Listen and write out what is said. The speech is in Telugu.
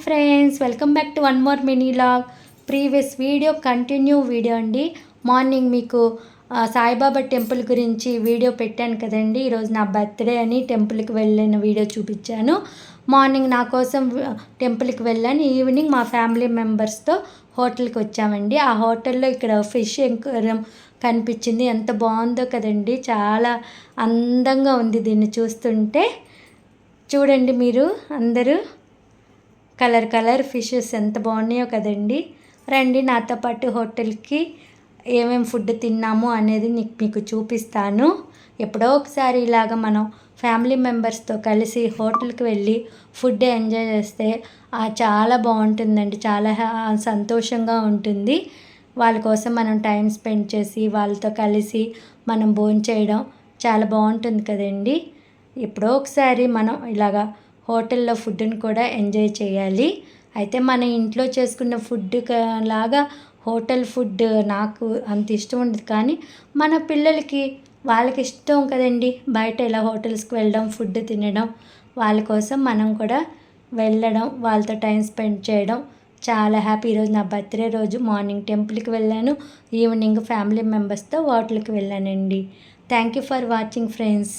Friends, welcome back to one more mini log. Previous video continue video అండి. మార్నింగ్ మీకు సాయిబాబా టెంపుల్ గురించి వీడియో పెట్టాను కదండి. ఈరోజు నా బర్త్డే అని టెంపుల్కి వెళ్ళిన వీడియో చూపించాను. మార్నింగ్ నా కోసం టెంపుల్కి వెళ్ళాను. ఈవినింగ్ మా ఫ్యామిలీ మెంబర్స్తో హోటల్కి వచ్చామండి. ఆ హోటల్లో ఇక్కడ ఫిష్ ఎంక్వేరియం కనిపించింది. ఎంత బాగుందో కదండి, చాలా అందంగా ఉంది దీన్ని చూస్తుంటే. చూడండి మీరు అందరూ, కలర్ ఫిషెస్ ఎంత బాగున్నాయో కదండి. రండి నాతో పాటు హోటల్కి ఏమేమి ఫుడ్ తిన్నాము అనేది మీకు చూపిస్తాను. ఎప్పుడో ఒకసారి ఇలాగ మనం ఫ్యామిలీ మెంబర్స్తో కలిసి హోటల్కి వెళ్ళి ఫుడ్ ఎంజాయ్ చేస్తే చాలా బాగుంటుందండి. చాలా సంతోషంగా ఉంటుంది. వాళ్ళ కోసం మనం టైం స్పెండ్ చేసి వాళ్ళతో కలిసి మనం భోంచేయడం చాలా బాగుంటుంది కదండి. ఎప్పుడో ఒకసారి మనం ఇలాగా హోటల్లో ఫుడ్ని కూడా ఎంజాయ్ చేయాలి. అయితే మన ఇంట్లో చేసుకున్న ఫుడ్ లాగా హోటల్ ఫుడ్ నాకు అంత ఇష్టం ఉండదు, కానీ మన పిల్లలకి వాళ్ళకి ఇష్టం కదండి బయట ఇలా హోటల్స్కి వెళ్ళడం, ఫుడ్ తినడం. వాళ్ళ కోసం మనం కూడా వెళ్ళడం, వాళ్ళతో టైం స్పెండ్ చేయడం చాలా హ్యాపీ. ఈరోజు నా బర్త్డే రోజు మార్నింగ్ టెంపుల్కి వెళ్ళాను, ఈవినింగ్ ఫ్యామిలీ మెంబర్స్తో హోటల్కి వెళ్ళానండి. Thank you for watching friends.